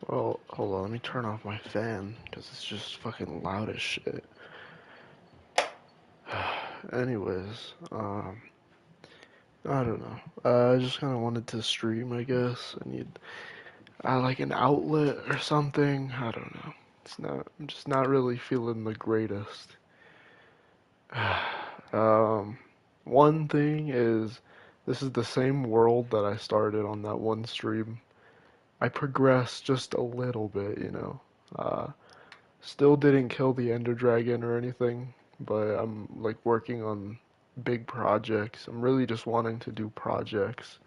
Well, hold on, let me turn off my fan, because it's just fucking loud as shit. Anyways, I don't know. I just kind of wanted to stream, I guess. I need, like an outlet or something. I don't know. I'm just not really feeling the greatest. Um, One thing is, this is the same world that I started on that one stream. I progressed just a little bit. Uh, Still didn't kill the Ender Dragon or anything, but I'm like working on big projects. I'm really just wanting to do projects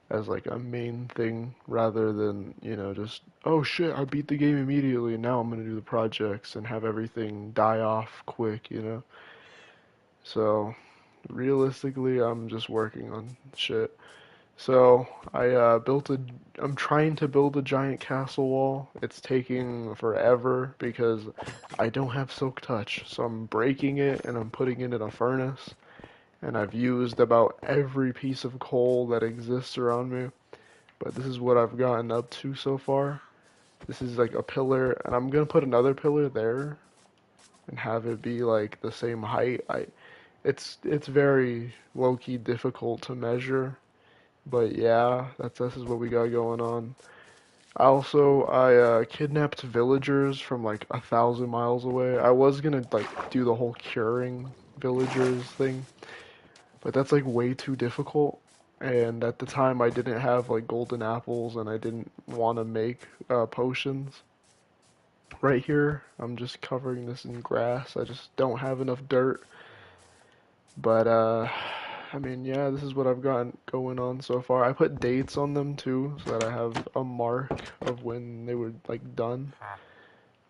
as like a main thing rather than, just, oh shit, I beat the game immediately and now I'm gonna do the projects and have everything die off quick. So realistically, I'm just working on shit. So I'm trying to build a giant castle wall. It's taking forever because I don't have silk touch. So I'm breaking it and I'm putting it in a furnace. And I've used about every piece of coal that exists around me. But this is what I've gotten up to so far. This is like a pillar, and I'm gonna put another pillar there and have it be like the same height. It's very low-key difficult to measure. But yeah, this is what we got going on. I kidnapped villagers from like 1,000 miles away. I was gonna like do the whole curing villagers thing, but that's like way too difficult. And at the time, I didn't have like golden apples, and I didn't want to make potions. Right here, I'm just covering this in grass. I just don't have enough dirt. But I mean, yeah, this is what I've got going on so far. I put dates on them too, so that I have a mark of when they were like done.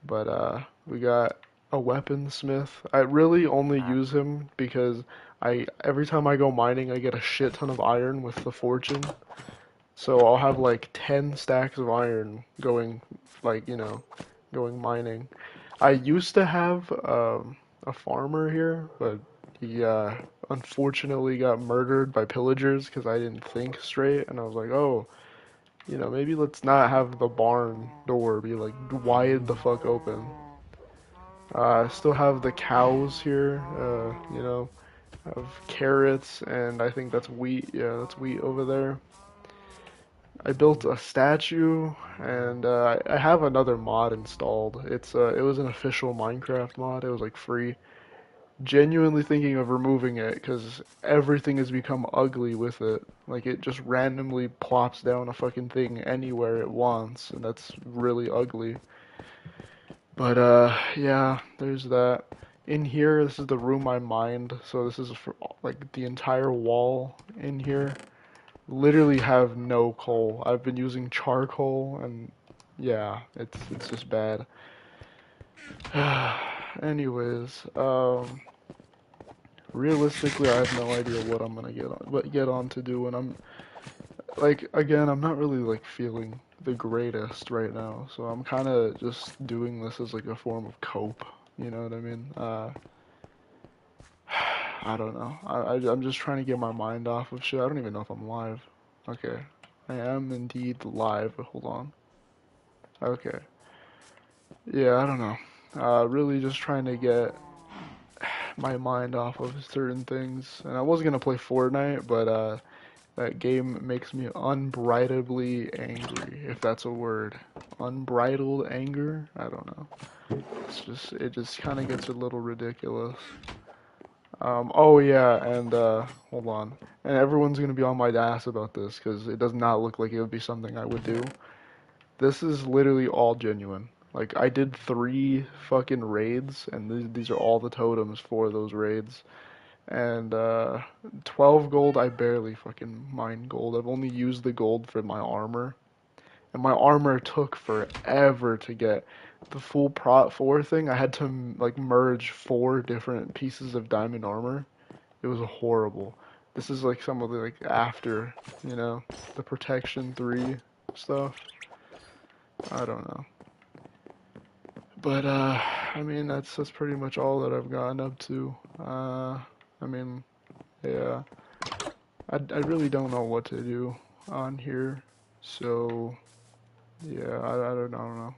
But we got a weaponsmith. I really only use him because I every time I go mining, I get a shit ton of iron with the fortune. So I'll have like 10 stacks of iron going, like, going mining. I used to have a farmer here, but he unfortunately got murdered by pillagers because I didn't think straight, and I was like, oh, maybe let's not have the barn door be like wide the fuck open. I still have the cows here, I have carrots, and I think that's wheat. Yeah, that's wheat over there. I built a statue, and I have another mod installed. It was an official Minecraft mod. It was like free. Genuinely thinking of removing it because everything has become ugly with it. Like it just randomly plops down a fucking thing anywhere it wants, and that's really ugly. But yeah, there's that. In here, this is the room I mined, so this is for like the entire wall in here. Literally have no coal. I've been using charcoal, and yeah, it's just bad. Anyways, realistically, I have no idea what I'm gonna get on to do, and I'm like again, I'm not really like feeling the greatest right now, so I'm kind of just doing this as like a form of cope. You know what I mean? I don't know. I'm just trying to get my mind off of shit. I don't even know if I'm live. Okay, I am indeed live. Hold on. Okay. Yeah, I don't know. Really just trying to get my mind off of certain things. And I was gonna play Fortnite, but that game makes me unbridledly angry, if that's a word. Unbridled anger? I don't know. It just kind of gets a little ridiculous. Oh yeah, and hold on. And everyone's gonna be on my ass about this because it does not look like it would be something I would do. This is literally all genuine. Like I did 3 fucking raids, and these are all the totems for those raids. And 12 gold, I barely fucking mine gold. I've only used the gold for my armor, and my armor took forever to get. The full prot 4 thing, I had to like merge 4 different pieces of diamond armor. It was horrible. This is like some of the like after, you know, the protection 3 stuff. I don't know. But I mean that's pretty much all that I've gotten up to. I mean, yeah, I really don't know what to do on here. So Yeah, I don't know.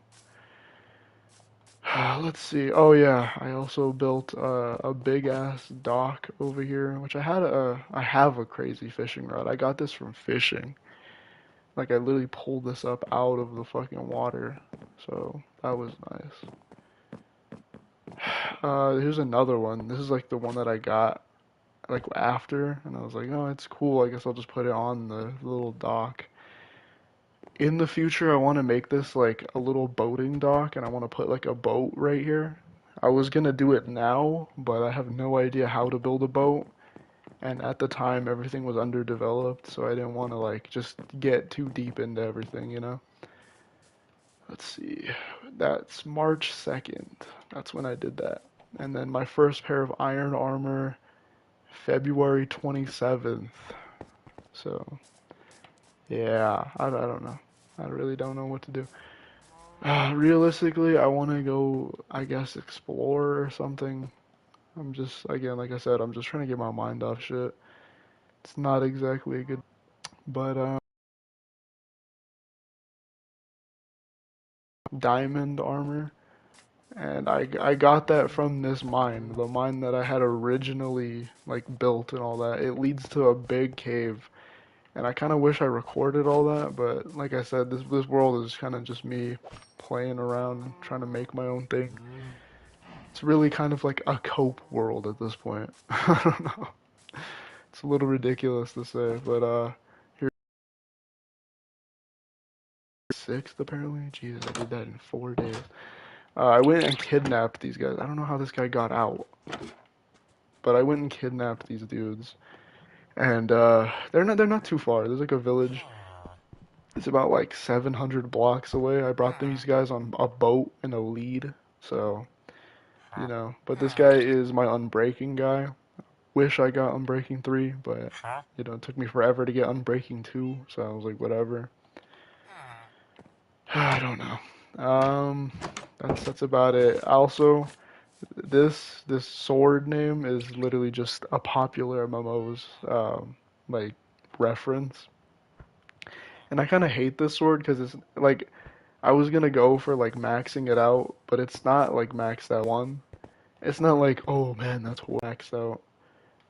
Let's see. Oh yeah, I also built a big ass dock over here, which I have a crazy fishing rod. I got this from fishing. Like I literally pulled this up out of the fucking water. So that was nice. Here's another one. This is like the one that I got like after, and I was like, oh, it's cool. I guess I'll just put it on the little dock. In the future, I want to make this like a little boating dock, and I want to put like a boat right here. I was gonna do it now, but I have no idea how to build a boat, and at the time everything was underdeveloped, so I didn't want to like just get too deep into everything, you know? Let's see. That's March 2nd. That's when I did that. And then my first pair of iron armor, February 27th. So, yeah, I don't know. I really don't know what to do. Realistically, I want to go, I guess, explore or something. I'm just, again, like I said, I'm just trying to get my mind off shit. It's not exactly a good, but diamond armor, and I got that from this mine, the mine that I had originally like built and all that. It leads to a big cave, and I kind of wish I recorded all that, but like I said, this world is kind of just me playing around, trying to make my own thing. It's really kind of like a cope world at this point. I don't know. It's a little ridiculous to say, but here's 6th apparently. Jesus, I did that in 4 days. I went and kidnapped these guys. I don't know how this guy got out, but I went and kidnapped these dudes, and they're not too far. There's like a village. It's about like 700 blocks away. I brought these guys on a boat and a lead, so you know. But this guy is my Unbreaking guy. Wish I got Unbreaking 3, but you know, it took me forever to get Unbreaking 2, so I was like, whatever. I don't know. That's about it. Also, this sword name is literally just a popular MMO's like reference, and I kind of hate this sword because it's like I was gonna go for like maxing it out, but it's not like maxed out one. It's not like, oh man, that's maxed out.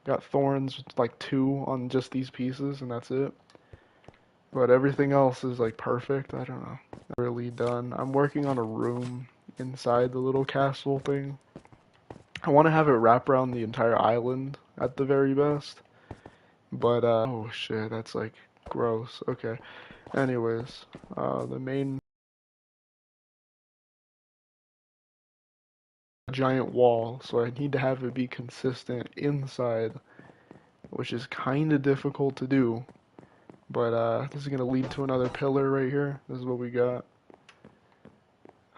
Got thorns like 2 on just these pieces, and that's it. But everything else is like perfect. I don't know. Really done. I'm working on a room inside the little castle thing. I want to have it wrap around the entire island at the very best. But oh shit, that's like gross. Okay. Anyways, the main giant wall, so I need to have it be consistent inside, which is kind of difficult to do. But this is gonna lead to another pillar right here. This is what we got.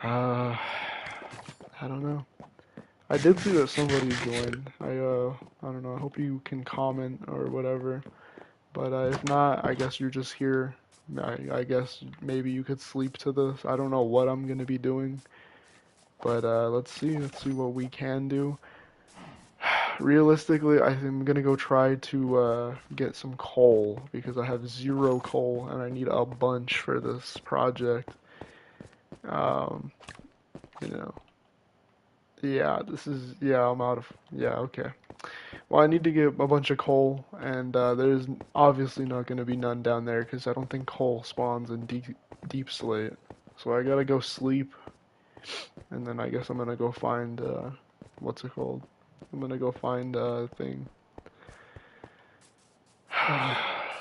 Uh, I don't know. I did see that somebody joined. I don't know. I hope you can comment or whatever. But if not, I guess you're just here. I guess maybe you could sleep to this. I don't know what I'm gonna be doing, but let's see. Let's see what we can do. Realistically, I think I'm gonna go try to get some coal because I have 0 coal and I need a bunch for this project. Um, you know, yeah, yeah, I'm out of, yeah, okay. Well, I need to get a bunch of coal, and there's obviously not going to be none down there because I don't think coal spawns in deep slate. So I gotta go sleep, and then I guess I'm gonna go find what's it called? I'm gonna go find a thing.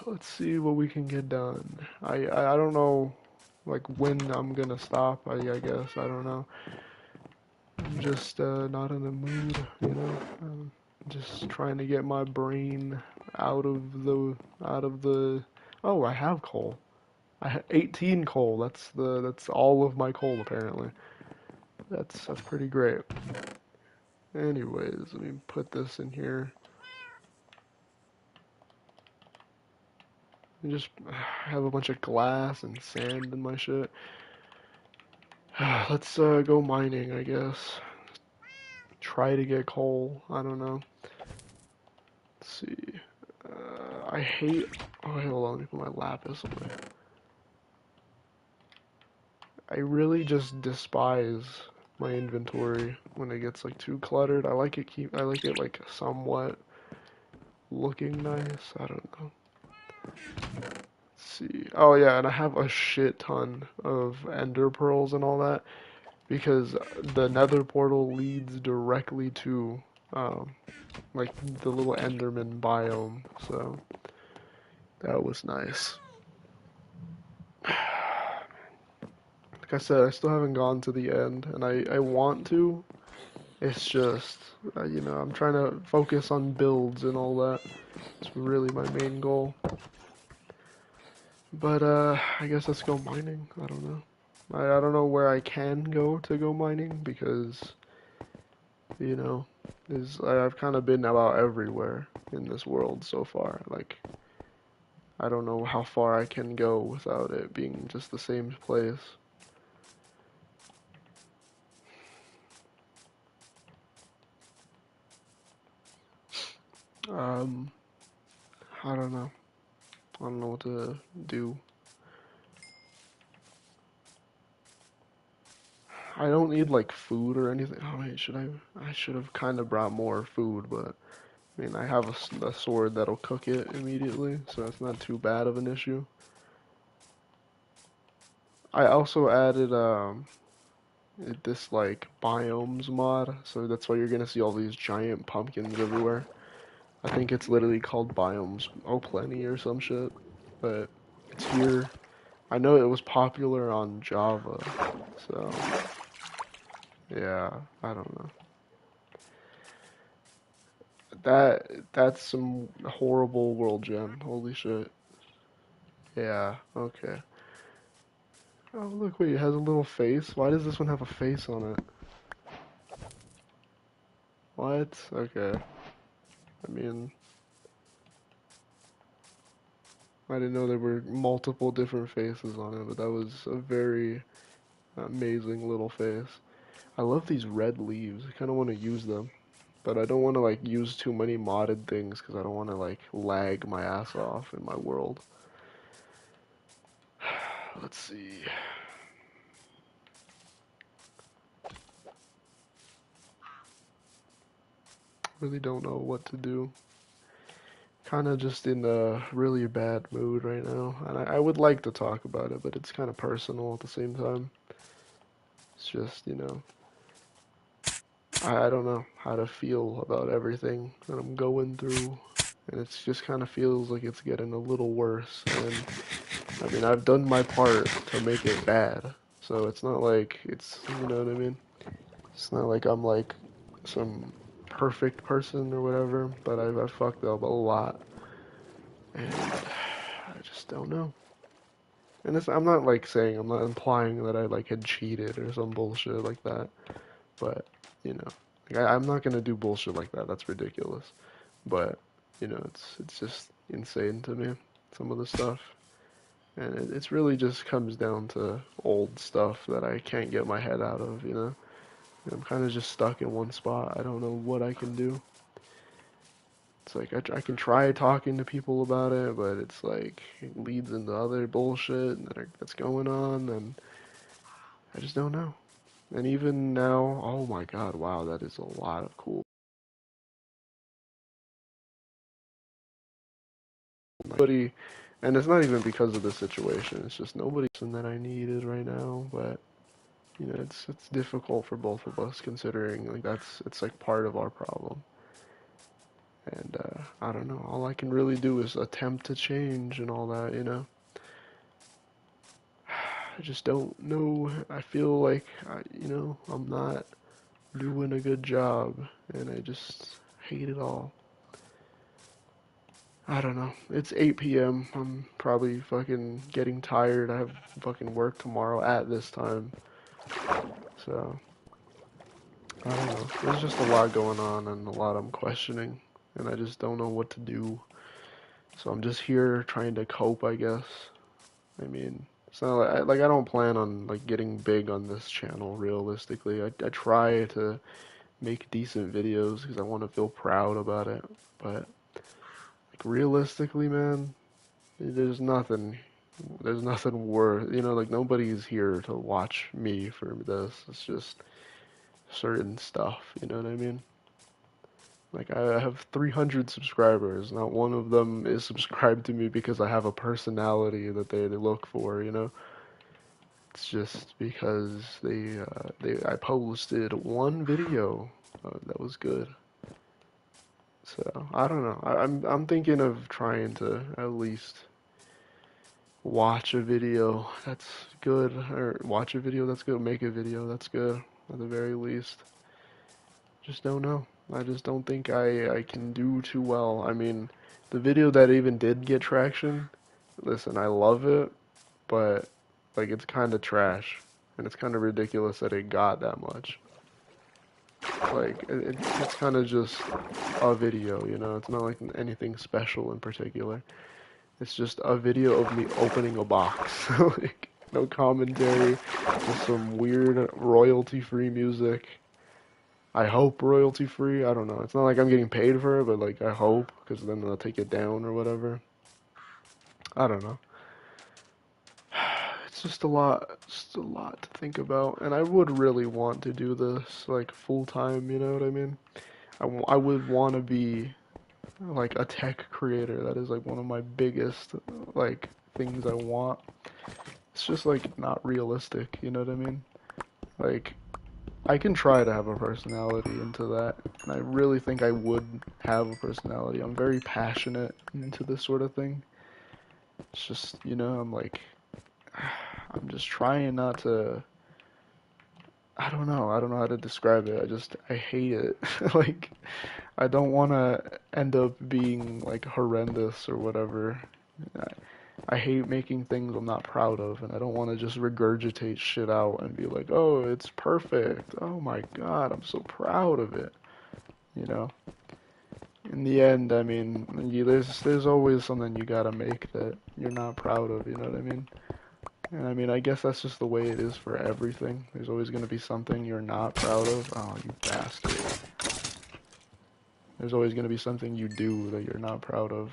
Let's see what we can get done. I don't know like when I'm gonna stop. I guess I don't know. I'm just not in the mood, you know. Just trying to get my brain out of the. Oh, I have coal. I have 18 coal. That's all of my coal apparently. That's pretty great. Anyways, let me put this in here. I just have a bunch of glass and sand in my shit. Let's go mining, I guess. Try to get coal. I don't know. Let's see. I hate. Oh, hold on. Let me put my lapis away. I really just despise my inventory when it gets like too cluttered. I like it like somewhat looking nice. I don't know. Let's see. Oh yeah, and I have a shit ton of ender pearls and all that because the nether portal leads directly to um like the little enderman biome. So that was nice. Like I said, I still haven't gone to the end, and I want to. It's just, I'm trying to focus on builds and all that. It's really my main goal. But, I guess let's go mining. I don't know. I don't know where I can go to go mining because, you know, I've kind of been about everywhere in this world so far. Like, I don't know how far I can go without it being just the same place. Um, I don't know. I don't know what to do. I don't need like food or anything. Oh wait, should I? I should have kind of brought more food, but I mean, I have a sword that'll cook it immediately, so it's not too bad of an issue. I also added this like biomes mod, so that's why you're gonna see all these giant pumpkins everywhere. I think it's literally called Biomes Oh Plenty or some shit, but it's here. I know it was popular on Java, so yeah, I don't know. That's some horrible world gem. Holy shit. Yeah, okay. Oh look, wait, it has a little face. Why does this one have a face on it? What? Okay. I mean, I didn't know there were multiple different faces on it, but that was a very amazing little face. I love these red leaves. I kind of want to use them, but I don't want to like use too many modded things because I don't want to like lag my ass off in my world. Let's see. Really don't know what to do. Kind of just in a really bad mood right now, and I would like to talk about it, but it's kind of personal at the same time. It's just, I don't know how to feel about everything that I'm going through, and it's just kind of feels like it's getting a little worse. And I mean, I've done my part to make it bad, so it's not like you know what I mean? It's not like I'm like some perfect person or whatever, but I've fucked up a lot, and I just don't know. And I'm not like saying, I'm not implying that I like had cheated or some bullshit like that. But, you know, like, I'm not gonna do bullshit like that. That's ridiculous. But, it's just insane to me, some of the stuff. And it's really just comes down to old stuff that I can't get my head out of, you know? And I'm kind of just stuck in one spot. I don't know what I can do. It's like I can try talking to people about it, but it's like it leads into other bullshit that's going on, and I just don't know. And even now, oh my god, wow, that is a lot of cool. Nobody, and it's not even because of the situation. It's just nobody that I needed right now. But it's difficult for both of us considering like it's like part of our problem. And I don't know. All I can really do is attempt to change and all that. I just don't know. I feel like I'm not doing a good job, and I just hate it all. I don't know. It's 8 p.m. I'm probably fucking getting tired. I have fucking work tomorrow at this time. So, I don't know. There's just a lot going on and a lot I'm questioning. And I just don't know what to do. So I'm just here trying to cope, I guess. I mean, it's not like I don't plan on like getting big on this channel realistically. I try to make decent videos because I want to feel proud about it. But like realistically, man, there's nothing. There's nothing worth, like nobody's here to watch me for this. It's just certain stuff, you know what I mean? Like I have 300 subscribers. Not one of them is subscribed to me because I have a personality that they look for, you know? It's just because I posted one video that was good. So I don't know. I'm thinking of trying to at least watch a video that's good, or watch a video that's good, make a video that's good at the very least. Just don't know. I just don't think I can do too well. I mean, the video that even did get traction, listen, I love it, but like it's kind of trash, and it's kind of ridiculous that it got that much. Like it's kind of just a video, you know. It's not like anything special in particular. It's just a video of me opening a box. Like no commentary, just some weird royalty-free music. I hope royalty-free. I don't know. It's not like I'm getting paid for it, but like I hope, because then they'll take it down or whatever. I don't know. It's just a lot to think about, and I would really want to do this like full time, you know what I mean? I would want to be like a tech creator. That is like one of my biggest like things I want. It's just like not realistic, you know what I mean? Like I can try to have a personality into that, and I really think I would have a personality. I'm very passionate into this sort of thing. It's just, I'm like I'm just trying not to. I don't know. I don't know how to describe it. I hate it. Like, I don't want to end up being like horrendous or whatever. I, I hate making things I'm not proud of, and I don't want to just regurgitate shit out and be like, oh, it's perfect. Oh my God, I'm so proud of it. You know? In the end, I mean, there's always something you gotta make that you're not proud of. You know what I mean? And I mean, I guess that's just the way it is for everything. There's always going to be something you're not proud of. Oh, you bastard. There's always going to be something you do that you're not proud of.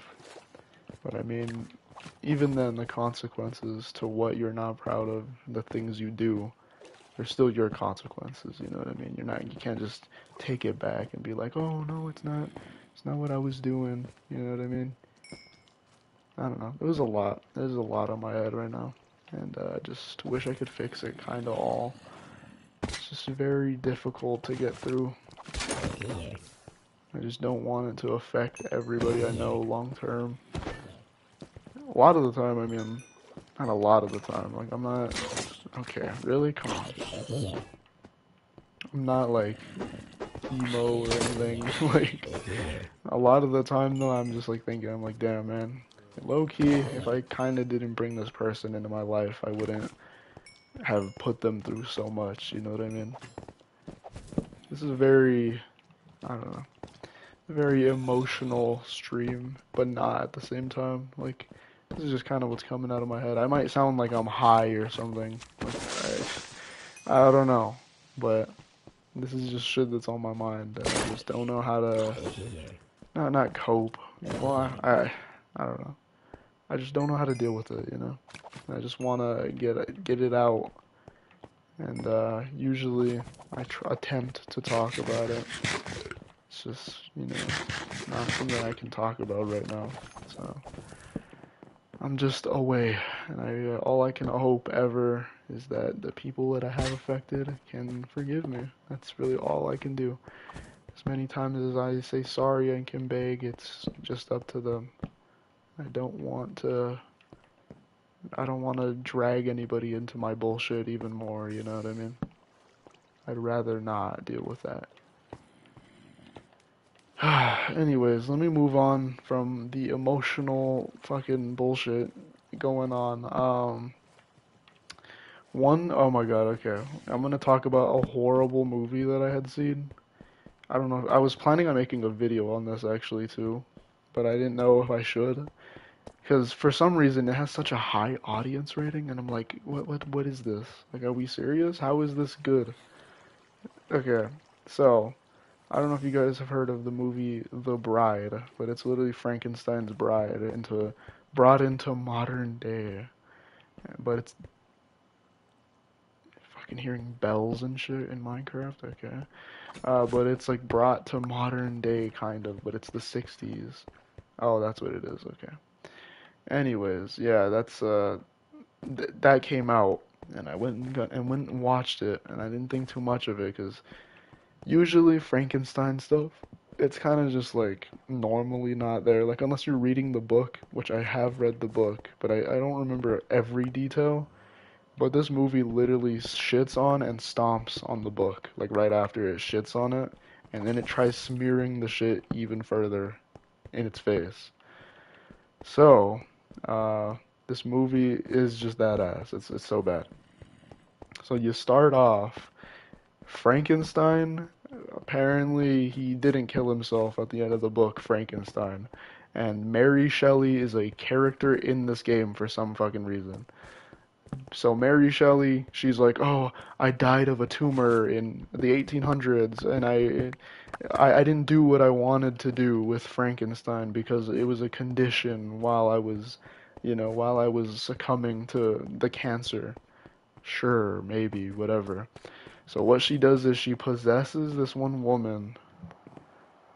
But I mean, even then, the consequences to what you're not proud of, the things you do, they're still your consequences, you know what I mean? You can't just take it back and be like, oh, no, it's not what I was doing, you know what I mean? I don't know. There's a lot on my head right now. And I just wish I could fix it kind of all. It's just very difficult to get through. I just don't want it to affect everybody I know long term. A lot of the time, I mean, not a lot of the time. Like, I'm not. Okay, really? Come on. I'm not like emo or anything. Like, a lot of the time, though, I'm just like thinking, I'm like, damn, man. Low key, if I kind of didn't bring this person into my life, I wouldn't have put them through so much, you know what I mean? This is very, I don't know, very emotional stream, but not at the same time. Like, this is just kind of what's coming out of my head. I might sound like I'm high or something. Like, I don't know, but this is just shit that's on my mind. I just don't know how to, not cope. Well, I don't know. I just don't know how to deal with it, you know? I just want to get it out. And usually I attempt to talk about it. It's just, not something I can talk about right now. So I'm just away, and all I can hope ever is that the people that I have affected can forgive me. That's really all I can do. As many times as I say sorry and can beg, it's just up to them. I don't want to. I don't want to drag anybody into my bullshit even more. You know what I mean? I'd rather not deal with that. Anyways, let me move on from the emotional fucking bullshit going on. Oh my god, okay. I'm gonna talk about a horrible movie that I had seen. I don't know. I was planning on making a video on this actually too, but I didn't know if I should. Because for some reason it has such a high audience rating, and I'm like, what is this? Like, are we serious? How is this good? Okay, so I don't know if you guys have heard of the movie The Bride, but it's literally Frankenstein's bride brought into modern day. but it's fucking hearing bells and shit in Minecraft. Okay. But it's like brought to modern day kind of, but it's the 60s. Oh, that's what it is. Okay. Anyways, yeah, that's that came out, and I went and watched it, and I didn't think too much of it because usually Frankenstein stuff, it's kind of just like normally not there. Like unless you're reading the book, which I have read the book, but I don't remember every detail. But this movie literally shits on and stomps on the book, like right after it shits on it, and then it tries smearing the shit even further in its face. So, uh, this movie is just that ass. It's so bad. So you start off Frankenstein. Apparently, he didn't kill himself at the end of the book, Frankenstein. And Mary Shelley is a character in this game for some fucking reason. So Mary Shelley, she's like, "Oh, I died of a tumor in the 1800s, and I didn't do what I wanted to do with Frankenstein because it was a condition while I was, while I was succumbing to the cancer." Sure, maybe, whatever. So what she does is she possesses this one woman.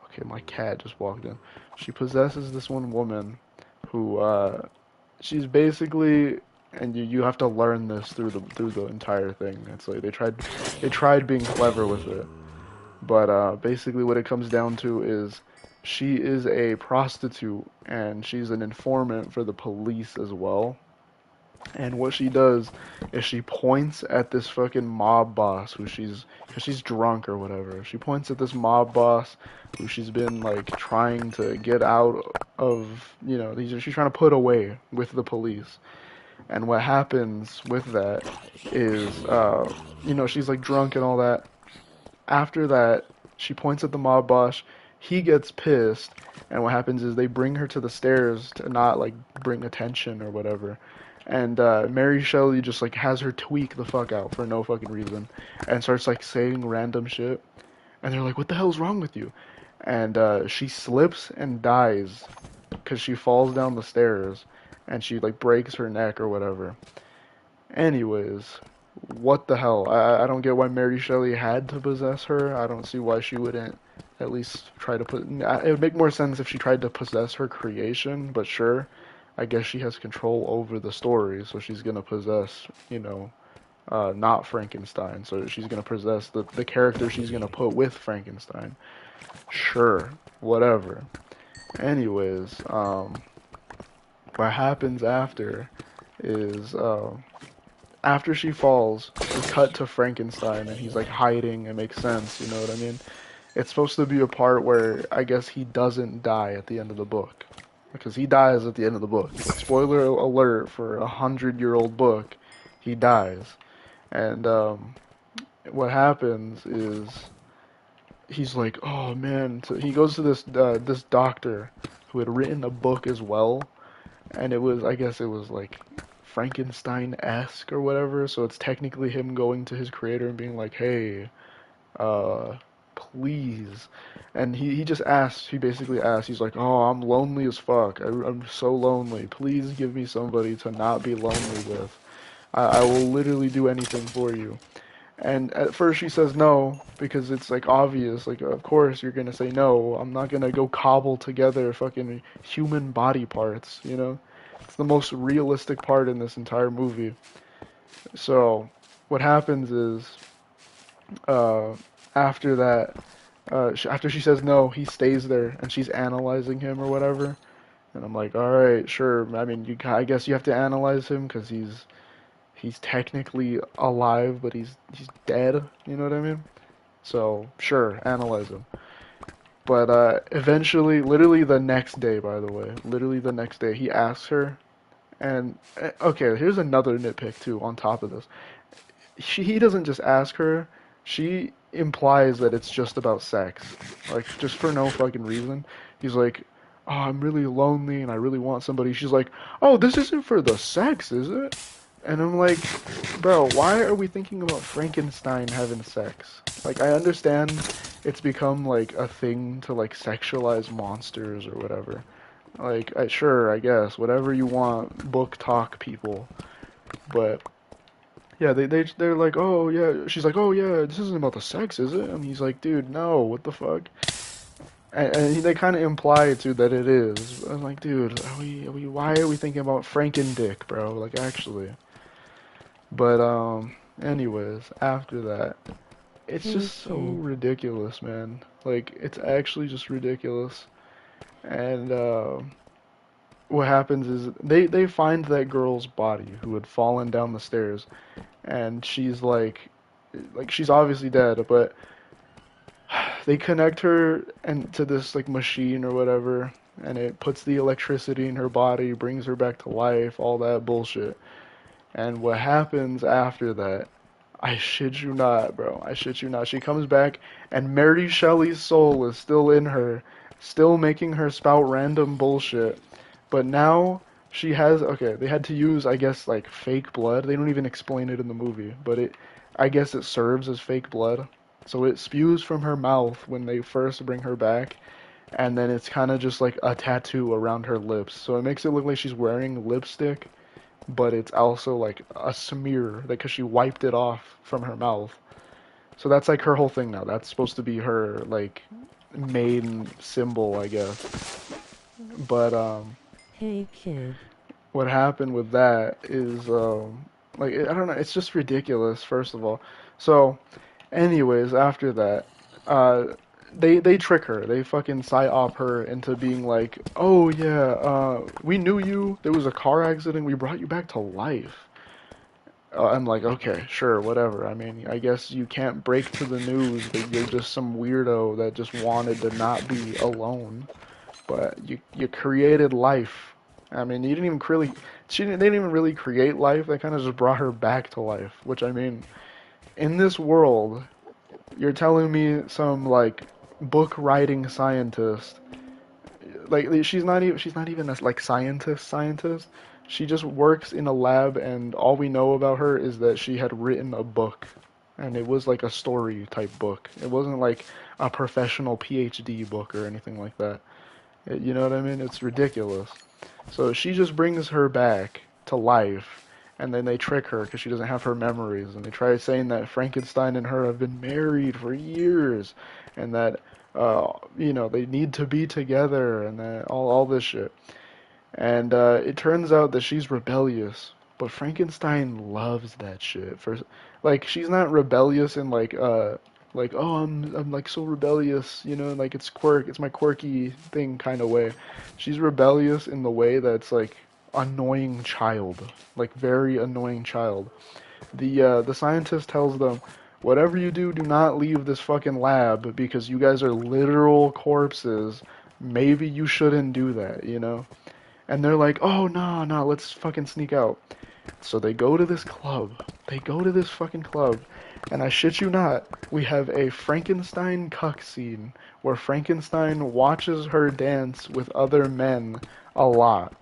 Okay, my cat just walked in. She possesses this one woman who she's basically, and you have to learn this through the entire thing. It's like they tried being clever with it, but basically what it comes down to is she is a prostitute and she's an informant for the police as well. And what she does is she points at this fucking mob boss who cause she's drunk or whatever. She points at this mob boss who she's been like trying to get out of, she's trying to put away with the police. And what happens with that is, she's like drunk and all that. After that, she points at the mob boss. He gets pissed, and what happens is they bring her to the stairs to not like bring attention or whatever. And Mary Shelley just like has her tweak the fuck out for no fucking reason, and starts like saying random shit. And they're like, "What the hell's wrong with you?" And she slips and dies because she falls down the stairs, and she like breaks her neck or whatever. Anyways, what the hell? I don't get why Mary Shelley had to possess her. I don't see why she wouldn't at least try to put. It would make more sense if she tried to possess her creation, but sure. I guess she has control over the story, so she's gonna possess, not Frankenstein. So she's gonna possess the character she's gonna put with Frankenstein. Sure, whatever. Anyways, what happens after is after she falls, we cut to Frankenstein and he's like hiding. It makes sense, you know what I mean? It's supposed to be a part where I guess he doesn't die at the end of the book. Because he dies at the end of the book. Spoiler alert for a 100-year-old book, he dies. And what happens is he's like, oh man. So he goes to this doctor who had written a book as well, and I guess it was like Frankenstein-esque or whatever. So it's technically him going to his creator and being like, hey, uh, please. And he just asks, he basically asks, he's like, oh, I'm lonely as fuck. I'm so lonely. Please give me somebody to not be lonely with. I will literally do anything for you. And at first she says no, because it's like obvious, like of course you're gonna say no. I'm not gonna go cobble together fucking human body parts, you know? It's the most realistic part in this entire movie. So what happens is uh, after that, after she says no, he stays there and she's analyzing him or whatever. And I'm like, all right, sure. I mean, I guess you have to analyze him because he's technically alive, but he's dead. You know what I mean? So sure, analyze him. But eventually, literally the next day, by the way, literally the next day, he asks her. And okay, here's another nitpick too. On top of this, he doesn't just ask her. She implies that it's just about sex, like just for no fucking reason. He's like, "Oh, I'm really lonely and I really want somebody." She's like, "Oh, this isn't for the sex, is it?" And I'm like, "Bro, why are we thinking about Frankenstein having sex?" Like, I understand it's become like a thing to like sexualize monsters or whatever. Like, sure, I guess whatever you want, book talk people. But yeah, they're like, oh yeah. She's like, oh yeah, this isn't about the sex, is it? And he's like, dude, no, what the fuck? And they kind of imply too that it is. I'm like, dude, why are we thinking about Franken Dick, bro? Like, actually. But anyways, after that, it's Hey just so kid. ridiculous, man. Like, it's actually just ridiculous. And what happens is they find that girl's body who had fallen down the stairs, and she's like she's obviously dead, but they connect her and to this like machine or whatever, and it puts the electricity in her body, brings her back to life, all that bullshit. And what happens after that, I shit you not, bro. I shit you not. She comes back, and Mary Shelley's soul is still in her, still making her spout random bullshit. But now she has, okay, they had to use, I guess, like fake blood. They don't even explain it in the movie, but I guess it serves as fake blood. So it spews from her mouth when they first bring her back, and then it's kind of just like a tattoo around her lips. So it makes it look like she's wearing lipstick, but it's also like a smear because she wiped it off from her mouth. So that's like her whole thing now. That's supposed to be her like main symbol, I guess. But Hey kid. what happened with that is like I don't know, it's just ridiculous first of all. So anyways, after that, uh they trick her. They fucking psyop her into being like, "Oh yeah, we knew you. There was a car accident. We brought you back to life." I'm like, okay, sure, whatever. I mean, I guess you can't break to the news that you're just some weirdo that just wanted to not be alone. But you created life. I mean, you didn't even really they didn't even really create life. They kind of just brought her back to life. Which I mean, in this world, you're telling me some like book writing scientist, like she's not even a like scientist. She just works in a lab, and all we know about her is that she had written a book, and it was like a story type book. It wasn't like a professional PhD book or anything like that. You know what I mean? It's ridiculous. So she just brings her back to life, and then they trick her because she doesn't have her memories, and they try saying that Frankenstein and her have been married for years, and that they need to be together, and that all this shit. And it turns out that she's rebellious, but Frankenstein loves that shit. For like, she's not rebellious in like oh I'm like so rebellious, like it's my quirky thing kind of way. She's rebellious in the way that's like annoying child, like very annoying child. The scientist tells them, whatever you do, do not leave this fucking lab because you guys are literal corpses. Maybe you shouldn't do that. And they're like, oh, no, no, let's fucking sneak out. So they go to this club. They go to this fucking club. And I shit you not, we have a Frankenstein cuck scene where Frankenstein watches her dance with other men a lot.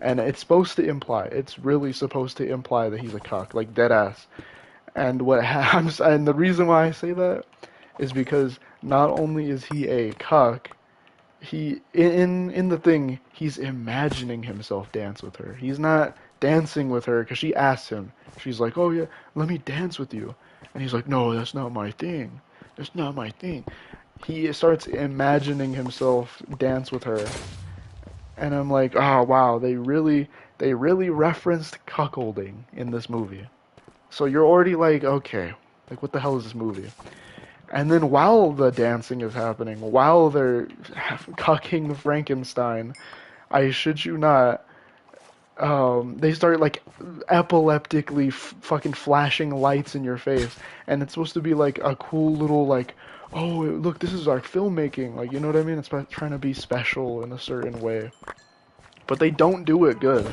And it's supposed to imply, it's really supposed to imply that he's a cuck, like dead ass. And and the reason why I say that is because not only is he a cuck, he in the thing he's imagining himself dance with her. He's not dancing with her because she asks him. She's like, "Oh yeah, let me dance with you," and he's like, "No, that's not my thing. That's not my thing." He starts imagining himself dance with her, and I'm like, "Oh wow, they really referenced cuckolding in this movie." So you're already like, okay, like what the hell is this movie? And then while the dancing is happening, while they're cucking Frankenstein, I shit you not, they start like epileptically fucking flashing lights in your face, and it's supposed to be like a cool little like, oh look, this is our filmmaking, like you know what I mean? It's trying to be special in a certain way, but they don't do it good.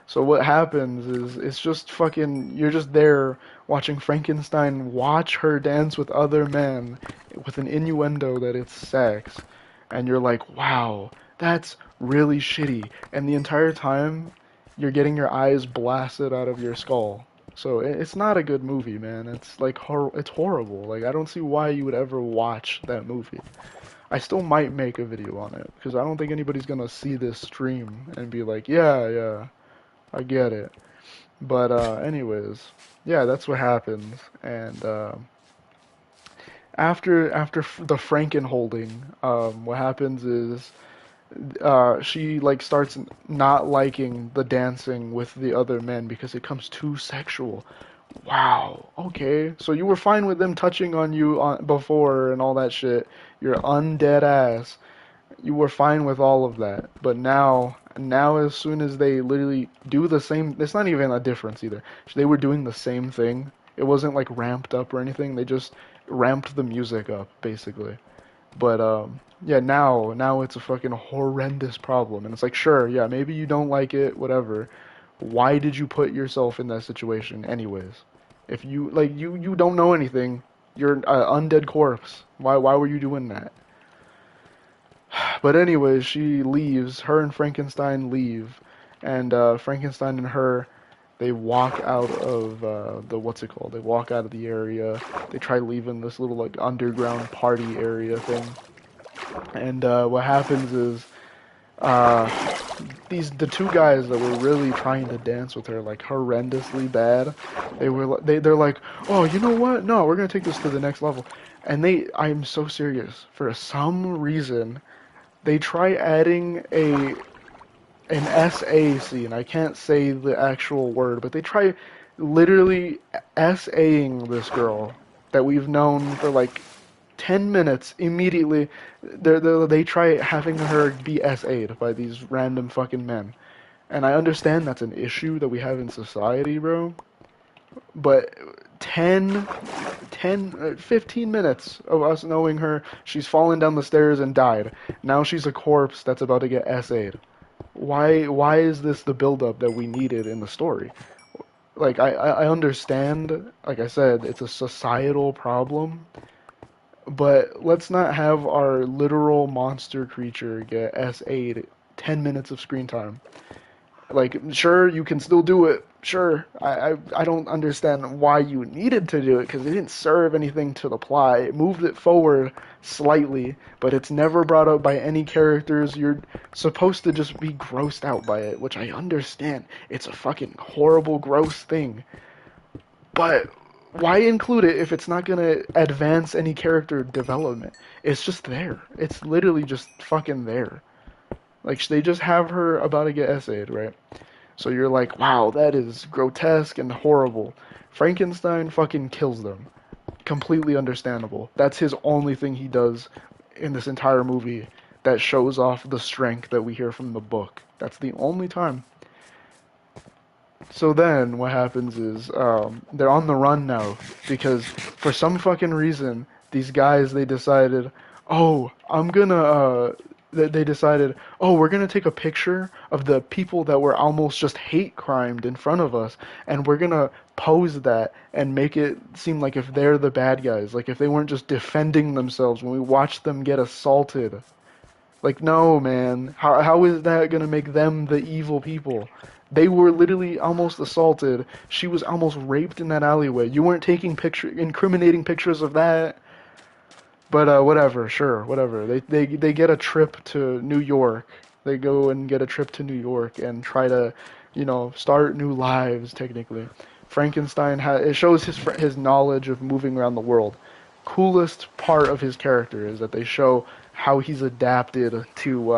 So what happens is it's just fucking you're just there watching Frankenstein watch her dance with other men with an innuendo that it's sex, and you're like, "Wow, that's really shitty." And the entire time you're getting your eyes blasted out of your skull. So it's not a good movie, man. It's like it's horrible. Like I don't see why you would ever watch that movie. I still might make a video on it because I don't think anybody's gonna see this stream and be like, "Yeah, yeah, I get it." But anyways, yeah, that's what happens. And after the Frankenholding, what happens is she like starts not liking the dancing with the other men because it comes too sexual. Wow. Okay. So you were fine with them touching on you before and all that shit. You're undead ass. You were fine with all of that. But now as soon as they literally do the same, it's not even a difference either. They were doing the same thing. It wasn't like ramped up or anything. They just ramped the music up basically. But yeah, now it's a fucking horrendous problem. And it's like, sure, yeah, maybe you don't like it, whatever. Why did you put yourself in that situation anyways? If you like you don't know anything, you're an undead corpse. Why were you doing that? But anyways, she leaves. Her and Frankenstein leave, and Frankenstein and her they walk out of the what's it called? They walk out of the area. They try leaving this little like underground party area thing. And what happens is uh, the two guys that were really trying to dance with her like horrendously bad. They're like, oh, you know what? No, we're gonna take this to the next level. And I'm so serious. For some reason, they try adding an SA scene. I can't say the actual word, but they try literally SAing this girl that we've known for like 10 minutes immediately. They try having her be SA'd by these random fucking men. And I understand that's an issue that we have in society, bro. But 15 minutes of us knowing her, she's fallen down the stairs and died. Now she's a corpse that's about to get SA'd. Why is this the buildup that we needed in the story? Like I understand, like I said, it's a societal problem, but let's not have our literal monster creature get SA'd 10 minutes of screen time. Like, sure, you can still do it. Sure, I don't understand why you needed to do it because it didn't serve anything to the plot. It moved it forward slightly, but it's never brought up by any characters. You're supposed to just be grossed out by it, which I understand. It's a fucking horrible, gross thing. But why include it if it's not gonna advance any character development? It's just there. It's literally just fucking there. Like they just have her about to get essayed, right? So you're like, wow, that is grotesque and horrible. Frankenstein fucking kills them. Completely understandable. That's his only thing he does in this entire movie that shows off the strength that we hear from the book. That's the only time. So then what happens is they're on the run now because for some fucking reason these guys they decided, oh, they decided, oh, we're gonna take a picture of the people that were almost just hate crimed in front of us, and we're gonna pose that and make it seem like if they're the bad guys, like if they weren't just defending themselves when we watched them get assaulted. Like, no, man. How is that gonna make them the evil people? They were literally almost assaulted. She was almost raped in that alleyway. You weren't taking incriminating pictures of that. But whatever, sure, whatever. They get a trip to New York. They go and get a trip to New York and try to, start new lives. Technically, Frankenstein it shows his knowledge of moving around the world. Coolest part of his character is that they show how he's adapted to,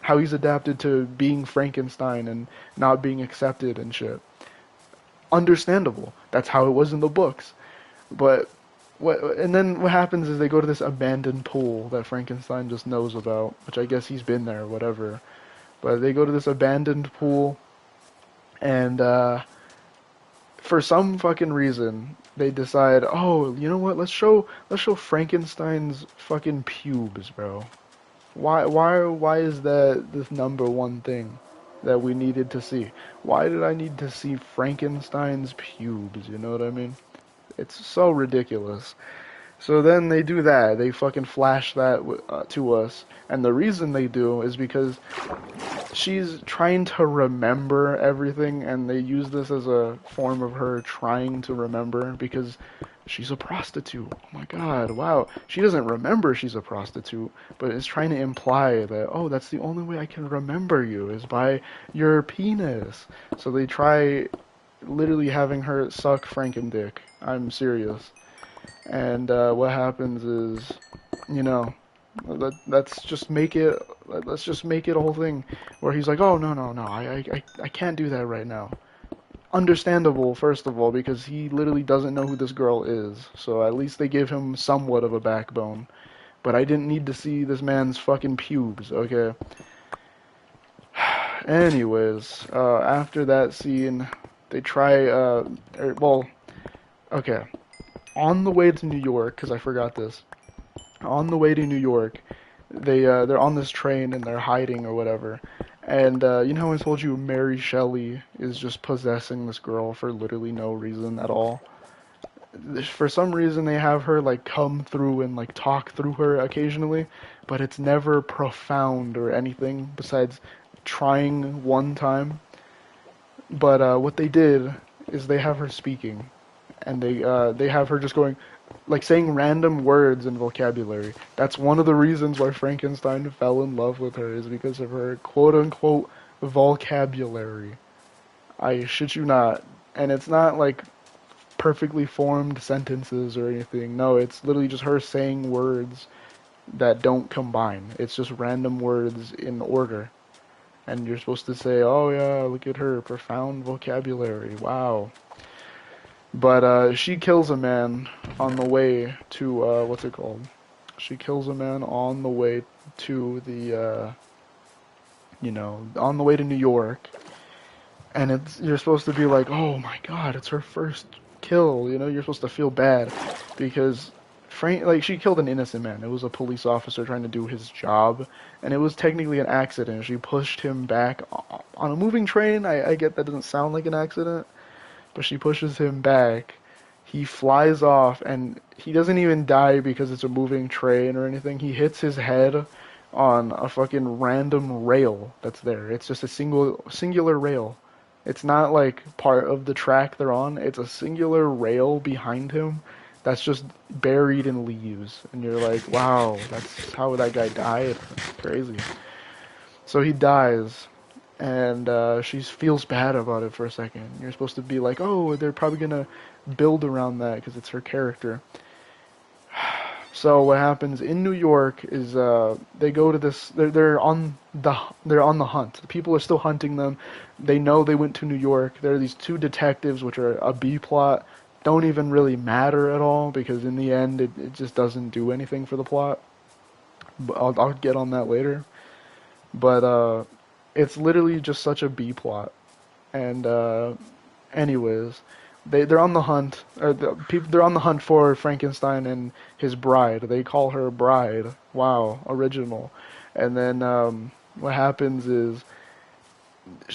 how he's adapted to being Frankenstein and not being accepted and shit. Understandable. That's how it was in the books. But and then what happens is they go to this abandoned pool that Frankenstein just knows about, which I guess he's been there, whatever. But they go to this abandoned pool, and for some fucking reason they decide, oh, you know what? Let's show Frankenstein's fucking pubes, bro. Why is that this number one thing that we needed to see? Why did I need to see Frankenstein's pubes? You know what I mean? It's so ridiculous. So then they do that. They fucking flash that to us. And the reason they do is because she's trying to remember everything, and they use this as a form of her trying to remember because she's a prostitute. Oh my god, wow. She doesn't remember she's a prostitute, but it's trying to imply that, oh, that's the only way I can remember you is by your penis. So they try literally having her suck Frankendick. I'm serious. And what happens is, you know, let's just make it. Let's just make it a whole thing where he's like, oh no no no, I can't do that right now. Understandable, first of all, because he literally doesn't know who this girl is. So at least they give him somewhat of a backbone. But I didn't need to see this man's fucking pubes, okay? Anyways, after that scene, they try, well, okay. On the way to New York, because I forgot this. On the way to New York, they're on this train and they're hiding or whatever. And you know how I told you Mary Shelley is just possessing this girl for literally no reason at all? For some reason they have her like come through and like talk through her occasionally, but it's never profound or anything besides trying one time. But what they did is they have her speaking, and they have her just going like saying random words and vocabulary. That's one of the reasons why Frankenstein fell in love with her is because of her quote unquote vocabulary. I shit you not. And it's not like perfectly formed sentences or anything. No, it's literally just her saying words that don't combine. It's just random words in order. And you're supposed to say, oh yeah, look at her, profound vocabulary, wow. But she kills a man on the way to, what's it called? She kills a man on the way to on the way to New York. And you're supposed to be like, oh my god, it's her first kill. You're supposed to feel bad because she killed an innocent man. It was a police officer trying to do his job, and it was technically an accident. She pushed him back on a moving train. I get that doesn't sound like an accident, but she pushes him back. He flies off, and he doesn't even die because it's a moving train or anything. He hits his head on a fucking random rail that's there. It's just a singular rail. It's not like part of the track they're on. It's a singular rail behind him that's just buried in leaves. And you're like, wow, that's how that guy died. That's crazy. So he dies, and she feels bad about it for a second. You're supposed to be like, oh, they're probably gonna build around that because it's her character. So what happens in New York is they go to this. They're on the hunt. The people are still hunting them. They know they went to New York. There are these two detectives, which are a B plot. Don't even really matter at all because in the end it just doesn't do anything for the plot. But I'll get on that later. But it's literally just such a B plot. And anyways, they're on the hunt, or they're on the hunt for Frankenstein and his bride. They call her Bride. Wow, original. And then what happens is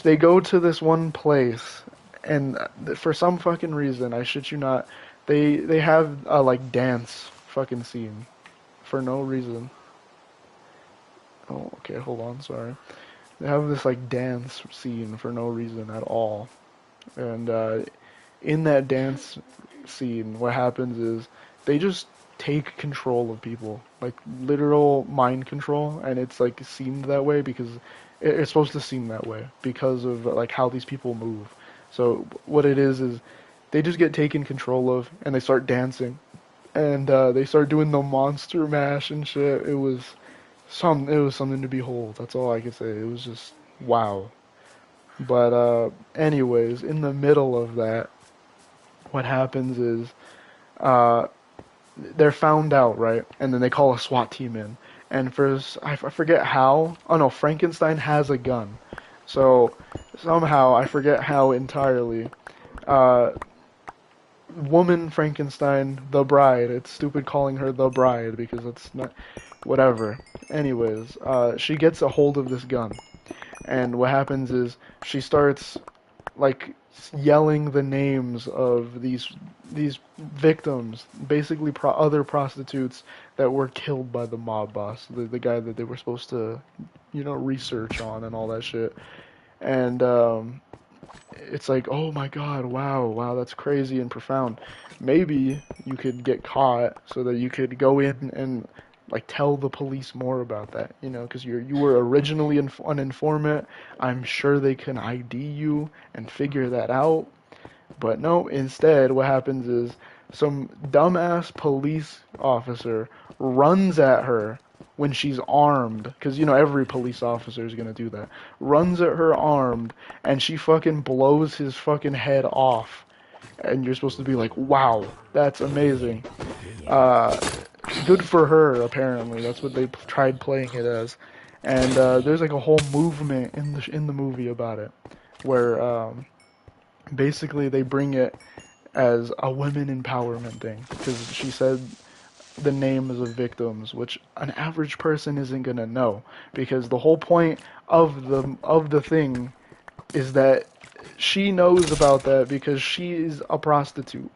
they go to this one place, and for some fucking reason, I shit you not, they have a like dance fucking scene for no reason. Oh, okay, hold on, sorry. They have this like dance scene for no reason at all. And in that dance scene, what happens is they just take control of people, like literal mind control, and it's like seemed that way because it's supposed to seem that way because of like how these people move. So what it is they just get taken control of and they start dancing, and they start doing the monster mash and shit. It was something to behold. That's all I can say. It was just wow. But anyways, in the middle of that, what happens is uh, they're found out, right? And then they call a SWAT team in. And I forget how. Oh no, Frankenstein has a gun. So somehow I forget how entirely. Uh, woman Frankenstein, the bride. It's stupid calling her the bride because it's not. Whatever. Anyways, she gets a hold of this gun, and what happens is she starts like yelling the names of these victims, basically other prostitutes that were killed by the mob boss, the guy that they were supposed to, research on and all that shit. And it's like, oh my god, wow, that's crazy and profound. Maybe you could get caught so that you could go in and like tell the police more about that, because you were originally an informant. I'm sure they can ID you and figure that out. But no, instead, what happens is some dumbass police officer runs at her when she's armed, because you know every police officer is gonna do that. Runs at her armed, and she fucking blows his fucking head off. And you're supposed to be like, wow, that's amazing. Uh, Good for her, apparently. That's what they tried playing it as. And there's like a whole movement in the movie about it, where basically they bring it as a women empowerment thing because she said the names of victims, which an average person isn't gonna know because the whole point of the thing is that she knows about that because she is a prostitute.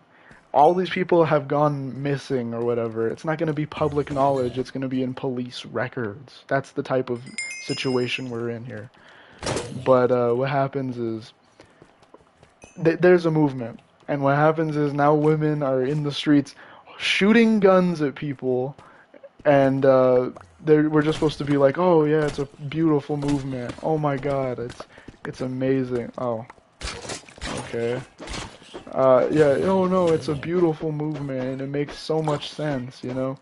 All these people have gone missing or whatever. It's not going to be public knowledge. It's going to be in police records. That's the type of situation we're in here. But what happens is there's a movement, and what happens is now women are in the streets shooting guns at people, and we're just supposed to be like, oh yeah, it's a beautiful movement. Oh my God, it's amazing. Oh, okay. Yeah, oh no, it's a beautiful movement, and it makes so much sense, you know?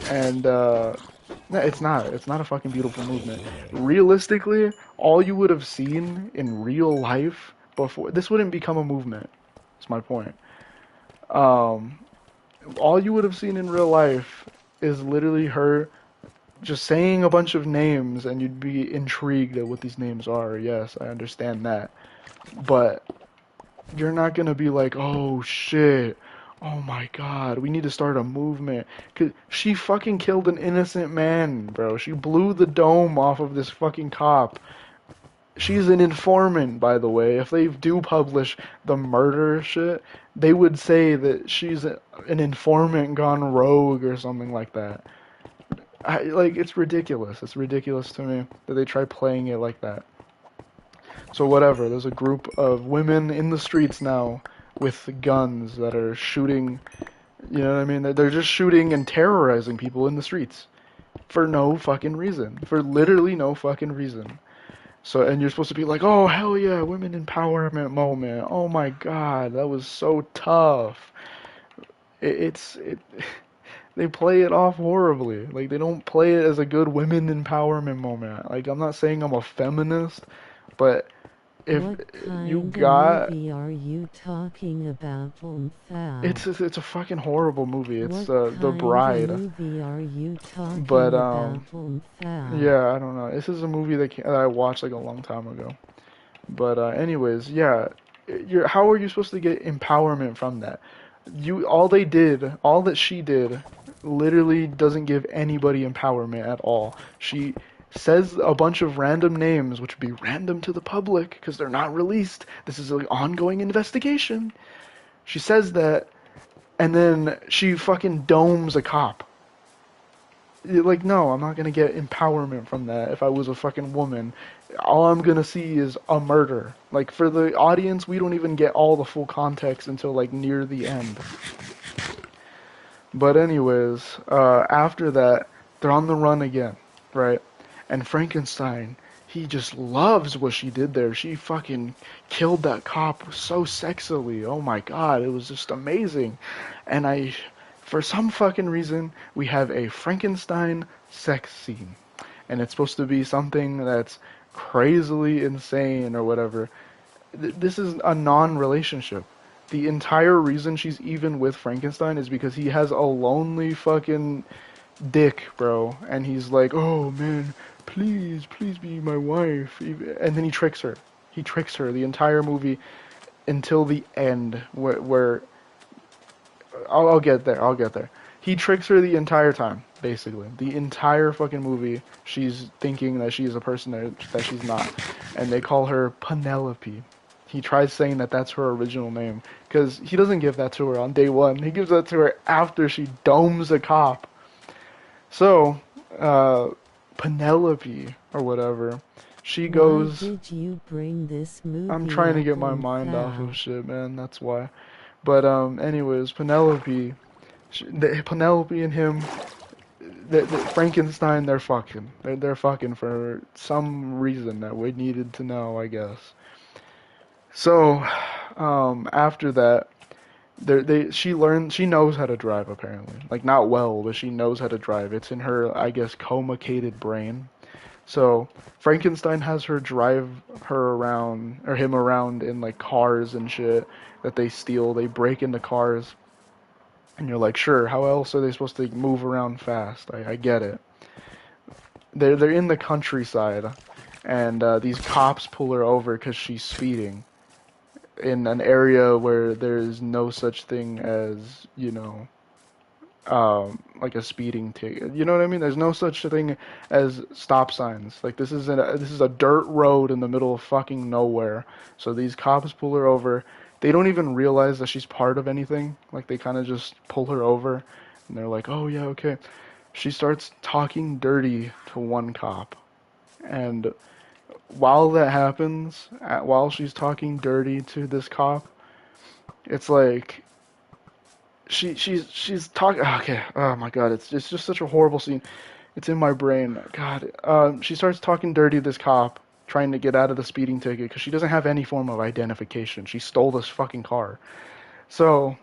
And, no, it's not. It's not a fucking beautiful movement. Realistically, all you would have seen in real life before, this wouldn't become a movement. That's my point. Um, all you would have seen in real life is literally her just saying a bunch of names, and you'd be intrigued at what these names are. Yes, I understand that. But you're not gonna be like, oh shit, oh my God, we need to start a movement. 'Cause she fucking killed an innocent man, bro. She blew the dome off of this fucking cop. She's an informant, by the way. If they do publish the murder shit, they would say that she's an informant gone rogue or something like that. Like, it's ridiculous. It's ridiculous to me that they try playing it like that. So whatever, there's a group of women in the streets now with guns that are shooting, you know what I mean? They're just shooting and terrorizing people in the streets for no fucking reason. For literally no fucking reason. So, and you're supposed to be like, oh hell yeah, women empowerment moment. Oh my God, that was so tough. It they play it off horribly. Like they don't play it as a good women empowerment moment. Like I'm not saying I'm a feminist, but if What you kind of got movie are you talking about, it's a fucking horrible movie. It's What The kind of Bride. movie are you But talking about, yeah, I don't know. This is a movie that I watched like a long time ago. But anyways, yeah, how are you supposed to get empowerment from that? All that she did, literally doesn't give anybody empowerment at all. She says a bunch of random names, which would be random to the public because they're not released. This is an ongoing investigation. She says that, and then she fucking domes a cop. Like, no, I'm not gonna get empowerment from that if I was a fucking woman. All I'm gonna see is a murder. Like, for the audience, we don't even get all the full context until, like, near the end. But anyways, after that, they're on the run again, right? And Frankenstein, he just loves what she did there. She fucking killed that cop so sexily. Oh my God, it was just amazing. And for some fucking reason, we have a Frankenstein sex scene. And it's supposed to be something that's crazily insane or whatever. This is a non-relationship. The entire reason she's even with Frankenstein is because he has a lonely fucking dick, bro. And he's like, oh man, please, please be my wife. And then he tricks her. He tricks her the entire movie until the end, where I'll get there. I'll get there. He tricks her the entire time, basically. The entire fucking movie, she's thinking that she's a person that she's not. And they call her Penelope. He tries saying that that's her original name, because he doesn't give that to her on day one. He gives that to her after she domes a cop. So, Penelope, or whatever, she goes... Why did you bring this movie I'm trying to up, get my mind off of shit, man, that's why. But, anyways, Penelope and him, the Frankenstein, they're fucking. They're fucking for some reason that we needed to know, I guess. So, After that, she knows how to drive apparently. Like not well, but she knows how to drive. It's in her, I guess, comacated brain. So Frankenstein has her drive her around or him around in like cars and shit that they steal. They break into cars, and you're like, sure. How else are they supposed to move around fast? I get it. They're in the countryside, and these cops pull her over because she's speeding in an area where there's no such thing as, like a speeding ticket. You know what I mean? There's no such thing as stop signs. Like this is a dirt road in the middle of fucking nowhere. So these cops pull her over. They don't even realize that she's part of anything. Like they kind of just pull her over, and they're like, "Oh yeah, okay." She starts talking dirty to one cop, and while that happens, while she's talking dirty to this cop, it's like she's talking. Okay, oh my god, it's just such a horrible scene. It's in my brain. God, she starts talking dirty to this cop, trying to get out of the speeding ticket because she doesn't have any form of identification. She stole this fucking car. So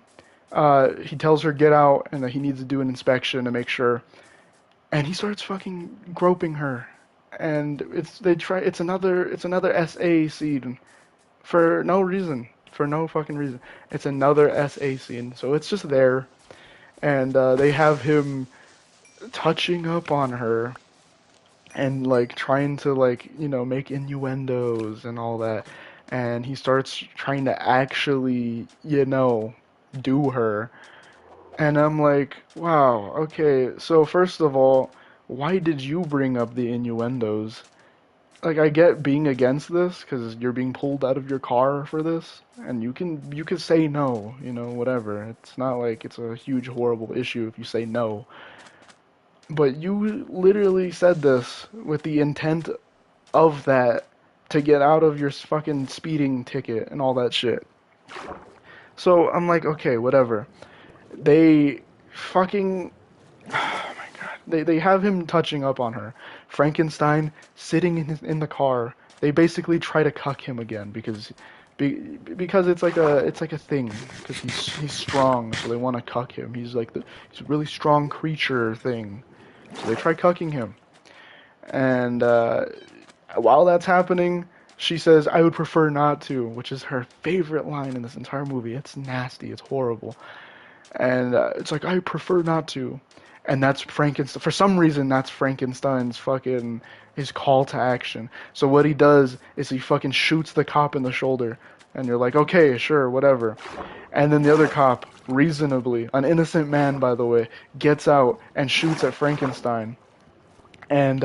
he tells her get out and that he needs to do an inspection to make sure. And he starts fucking groping her, and it's another SA scene for no reason, for no fucking reason. It's another SA scene, so it's just there, and they have him touching up on her and like trying to like make innuendos and all that, and he starts trying to actually do her, and I'm like, wow, okay, so first of all, why did you bring up the innuendos? Like, I get being against this because you're being pulled out of your car for this, and you can say no, whatever. It's not like it's a huge horrible issue if you say no. But you literally said this with the intent of that to get out of your fucking speeding ticket and all that shit. So I'm like, okay, whatever. They fucking oh my god. They have him touching up on her. Frankenstein sitting in the car. They basically try to cuck him again because it's like a thing because he's strong, so they want to cuck him. He's a really strong creature thing. So they try cucking him. And while that's happening, she says, "I would prefer not to," which is her favorite line in this entire movie. It's nasty. It's horrible. And it's like, "I prefer not to." And that's Frankenstein. For some reason, that's Frankenstein's fucking his call to action. So what he does is he fucking shoots the cop in the shoulder, and you're like, okay, sure, whatever. And then the other cop, reasonably, an innocent man, by the way, gets out and shoots at Frankenstein. And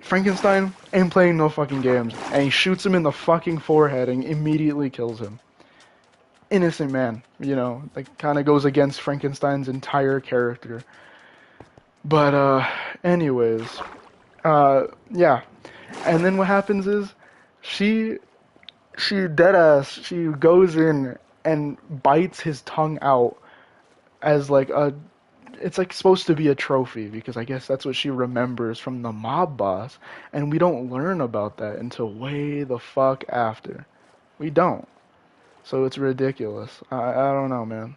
Frankenstein ain't playing no fucking games, and he shoots him in the fucking forehead and immediately kills him. Innocent man, like kind of goes against Frankenstein's entire character. But anyways, yeah. And then what happens is she dead ass, she goes in and bites his tongue out as like it's like supposed to be a trophy because I guess that's what she remembers from the mob boss, and we don't learn about that until way the fuck after. We don't. So it's ridiculous. I don't know, man.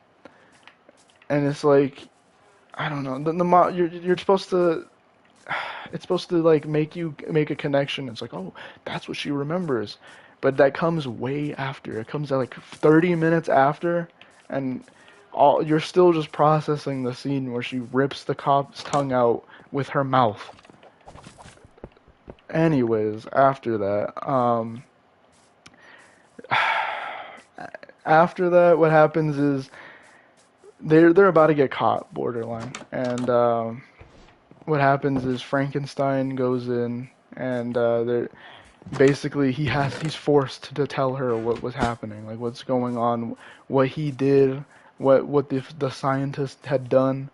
And it's like I don't know. The mob you're supposed to it's supposed to like make you make a connection. It's like, "Oh, that's what she remembers." But that comes way after. It comes at like 30 minutes after, and you're still just processing the scene where she rips the cop's tongue out with her mouth. Anyways, after that, what happens is they're about to get caught, borderline, and what happens is Frankenstein goes in, and they're basically he's forced to tell her what was happening, like what's going on, what he did, what the scientist had done,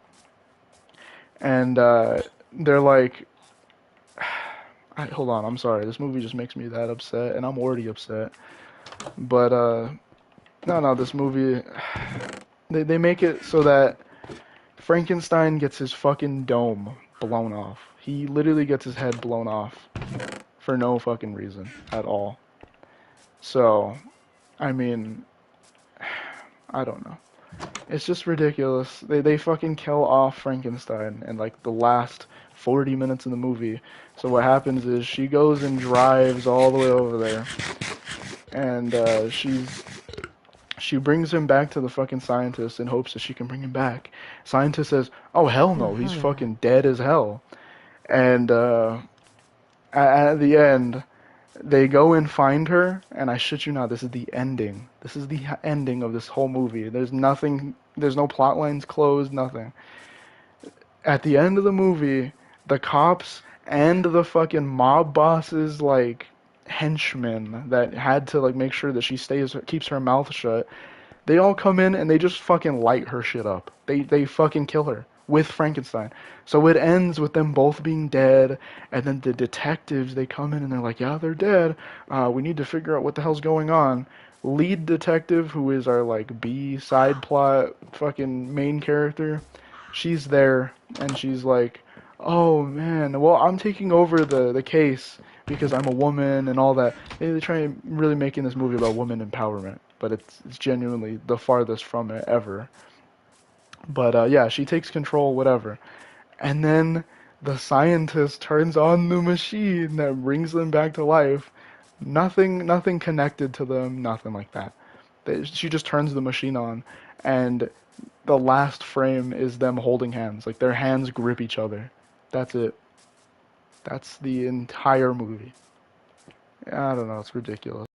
and they're like, hold on, I'm sorry, this movie just makes me that upset, and I'm already upset, but no, this movie, they make it so that Frankenstein gets his fucking dome blown off. He literally gets his head blown off for no fucking reason at all. So, I mean, I don't know. It's just ridiculous. They fucking kill off Frankenstein in like the last 40 minutes of the movie. So what happens is she goes and drives all the way over there, and she brings him back to the fucking scientist in hopes that she can bring him back. Scientist says, "Oh hell no, he's Haha. fucking dead as hell." And at the end, they go and find her, and I shit you not, this is the ending. This is the ending of this whole movie. There's nothing, there's no plot lines closed, nothing. At the end of the movie, the cops and the fucking mob bosses, like, henchmen that had to, like, make sure that she keeps her mouth shut, they all come in and they just fucking light her shit up. They fucking kill her with Frankenstein. So it ends with them both being dead, and then the detectives, they come in and they're like, yeah, they're dead. We need to figure out what the hell's going on. Lead detective, who is our like B side plot fucking main character, she's there and she's like, oh man, well I'm taking over the case because I'm a woman and all that. They try really making this movie about woman empowerment, but it's genuinely the farthest from it ever. But yeah, she takes control, whatever. And then the scientist turns on the machine that brings them back to life. Nothing connected to them, nothing like that. She just turns the machine on, and the last frame is them holding hands. Like their hands grip each other. That's it. That's the entire movie. I don't know, it's ridiculous.